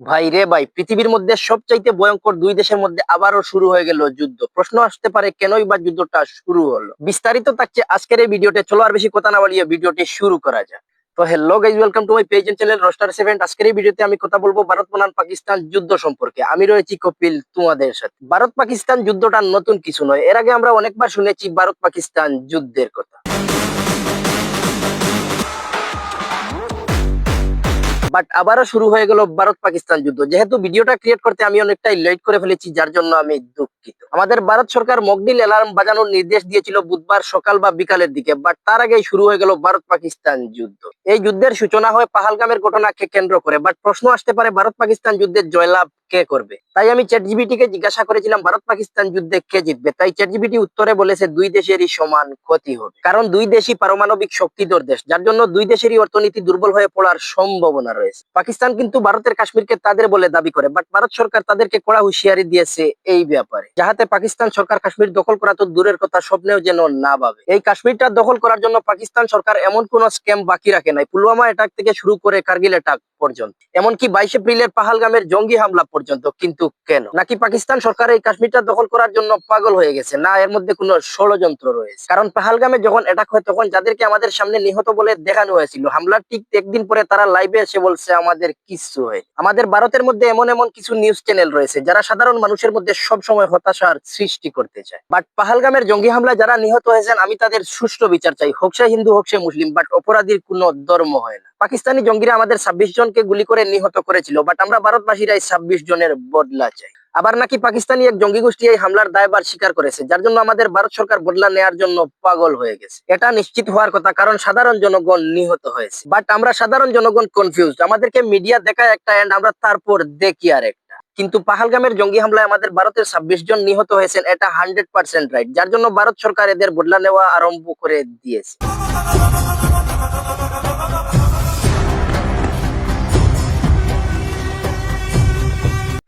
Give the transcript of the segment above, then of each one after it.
ভাই রে ভাই, পৃথিবীর মধ্যে সবচাইতে ভয়ঙ্কর দুই দেশের মধ্যে আবারও শুরু হয়ে গেল যুদ্ধ। প্রশ্ন আসতে পারে কেনই বা যুদ্ধটা শুরু হলো। বিস্তারিত থাকছে আজকের এই ভিডিওতে। চলো আর বেশি কথা না বাড়িয়ে ভিডিওটি শুরু করা যাক। তো hello guys, welcome to my page and channel roaster 7। আজকের এই ভিডিওতে আমি কথা বলবো ভারত বনাম পাকিস্তান যুদ্ধ সম্পর্কে। আমি রয়েছি কপিল তোমাদের সাথে। ভারত পাকিস্তান যুদ্ধটা নতুন কিছু নয়, এর আগে আমরা অনেকবার শুনেছি ভারত পাকিস্তান যুদ্ধের কথা। বাট আবারও শুরু হয়ে গেল ভারত পাকিস্তান যুদ্ধ। যেহেতু ভিডিওটা ক্রিয়েট করতে আমি অনেকটাই লেট করে ফেলেছি, যার জন্য আমি দুঃখিত। আমাদের ভারত সরকার মকডিল অ্যালার্ম বাজানোর নির্দেশ দিয়েছিল বুধবার সকাল বা বিকালের দিকে, বাট তার আগেই শুরু হয়ে গেল ভারত পাকিস্তান যুদ্ধ। এই যুদ্ধের সূচনা হয় পাহালগামের ঘটনাকে কেন্দ্র করে। বাট প্রশ্ন আসতে পারে ভারত পাকিস্তান যুদ্ধের জয়লাভ কে করবে। তাই আমি চ্যাট জিপিটি কে জিজ্ঞাসা করেছিলাম ভারত পাকিস্তান যুদ্ধে কে জিতবে। তাই চ্যাট জিপিটি উত্তরে বলেছে দুই দেশেরই সমান ক্ষতি হবে, কারণ দুই দেশই পারমাণবিক শক্তিধর দেশ, যার জন্য দুই দেশেরই অর্থনীতি দুর্বল হয়ে পড়ার সম্ভাবনা রয়েছে। পাকিস্তান কিন্তু ভারতের কাশ্মীরকে তাদের বলে দাবি করে, বাট ভারত সরকার তাদেরকে কড়া হুঁশিয়ারি দিয়েছে এই ব্যাপারে, যাহাতে পাকিস্তান সরকার কাশ্মীর দখল করা তো দূরের কথা, স্বপ্নেও যেন না ভাবে। এই কাশ্মীরটা দখল করার জন্য পাকিস্তান সরকার এমন কোন স্ক্যাম বাকি রাখে নাই। পুলওয়ামা অ্যাটাক থেকে শুরু করে কার্গিল অ্যাটাক পর্যন্ত, এমনকি 22 এপ্রিলের পাহালগামের জঙ্গি হামলা পর্যন্ত। কিন্তু কেন? নাকি পাকিস্তান সরকার এই কাশ্মীরটা দখল করার জন্য পাগল হয়ে গেছে, না এর মধ্যে কোনো ষড়যন্ত্র রয়েছে? কারণ পাহালগামে যখন অ্যাটাক হয় তখন যাদেরকে আমাদের সামনে নিহত বলে দেখানো হয়েছিল, হামলার ঠিক একদিন পরে তারা লাইভে এসে বলছে আমাদের কিছু হয়। আমাদের ভারতের মধ্যে এমন এমন কিছু নিউজ চ্যানেল রয়েছে যারা সাধারণ মানুষের মধ্যে সব সময় হতাশার সৃষ্টি করতে চায়। বাট পাহালগামের জঙ্গি হামলায় যারা নিহত হয়েছেন, আমি তাদের সুষ্ঠু বিচার চাই, হোক সে হিন্দু হোক সে মুসলিম, বাট অপরাধীর কোনো ধর্ম হয় না। পাকিস্তানি জঙ্গিরা আমাদের 26 জনকে গুলি করে নিহত করেছিল, বাট আমরা ভারতবাসীরা এই 26 জনের বদলা চাই। আবার নাকি পাকিস্তানি এক জঙ্গি গোষ্ঠী এই হামলার দায়ভার স্বীকার করেছে, যার জন্য আমাদের ভারত সরকার বদলা নেয়ার জন্য পাগল হয়ে গেছে। এটা নিশ্চিত হওয়ার কথা, কারণ সাধারণ জনগণ নিহত হয়েছে। বাট আমরা সাধারণ জনগণ কনফিউজড। আমাদেরকে মিডিয়া দেখায় একটা এন্ড, আমরা তারপর দেখি আর একটা। কিন্তু পাহালগামের জঙ্গি হামলায় আমাদের ভারতের 26 জন নিহত হয়েছেন, এটা 100% রাইট, যার জন্য ভারত সরকার এদের বদলা নেওয়া আরম্ভ করে দিয়েছে।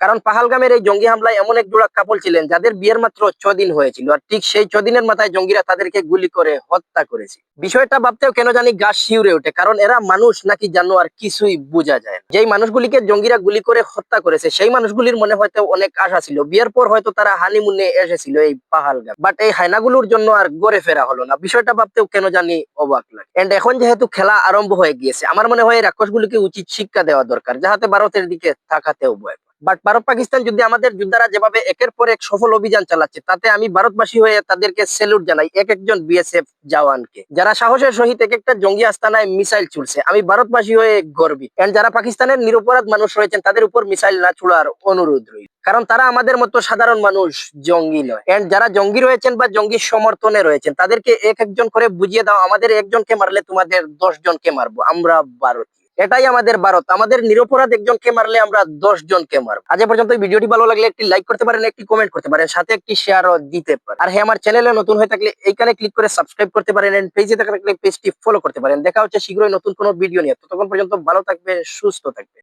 কারণ পাহালগামের এই জঙ্গি হামলায় এমন এক জোড়া কাপল ছিলেন যাদের বিয়ের মাত্র 6 দিন হয়েছিল, আর ঠিক সেই 6 দিনের মাথায় জঙ্গিরা তাদেরকে গুলি করে হত্যা করেছে। বিষয়টা ভাবতেও কেন জানি গা শিউরে ওঠে, কারণ এরা মানুষ নাকি জানোয়ার কিছুই বোঝা যায় না। যেই মানুষগুলিকে জঙ্গিরা গুলি করে হত্যা করেছে সেই মানুষগুলির মনে হয়তো অনেক আশা ছিল, বিয়ের পর হয়তো তারা হানিমুনে এসেছিল এই পাহালগাম, বাট এই হায়নাগুলোর জন্য আর গড়ে ফেরা হলো না। বিষয়টা ভাবতেও কেন জানি অবাক লাগে। এন্ড এখন যেহেতু খেলা আরম্ভ হয়ে গিয়েছে, আমার মনে হয় এই রাক্ষসগুলিকে উচিত শিক্ষা দেওয়া দরকার, যাহাতে ভারতের দিকে তাকাতেও ভয়। বাট ভারত পাকিস্তান যুদ্ধে আমাদের যোদ্ধারা যেভাবে একের পর এক সফল অভিযান চালাচ্ছে, তাতে আমি ভারতবাসী হয়ে তাদেরকে স্যালুট জানাই, এক একজন বিএসএফ জওয়ানকে, যারা সাহসের সহিত এক একটা জঙ্গি আস্তানায় মিসাইল ছুড়ছে। আমি ভারতবাসী হয়ে গর্বিত। এন্ড যারা পাকিস্তানের নিরপরাধ মানুষ রয়েছেন তাদের উপর মিসাইল না ছোড়ার অনুরোধ রইল, কারণ তারা আমাদের মতো সাধারণ মানুষ, জঙ্গি নয়। এন্ড যারা জঙ্গি রয়েছেন বা জঙ্গির সমর্থনে রয়েছেন তাদেরকে এক একজন করে বুঝিয়ে দাও, আমাদের একজনকে মারলে তোমাদের 10 জনকে মারবো। আমরা ভারত, এটাই আমাদের ভারত। আমাদের নিরপরাধ একজনকে মারলে আমরা 10 জনকে মারবো। আজ এ পর্যন্ত ভিডিওটি ভালো লাগলে একটি লাইক করতে পারেন, একটি কমেন্ট করতে পারেন, সাথে একটি শেয়ারও দিতে পারেন। আর হ্যাঁ, আমার চ্যানেলে নতুন হয়ে থাকলে এইখানে ক্লিক করে সাবস্ক্রাইব করতে পারেন, এন্ড পেজে থাকলে পেজটি ফলো করতে পারেন। দেখা হচ্ছে শীঘ্রই নতুন কোনো ভিডিও নিয়ে। ততক্ষণ পর্যন্ত ভালো থাকবে, সুস্থ থাকবে।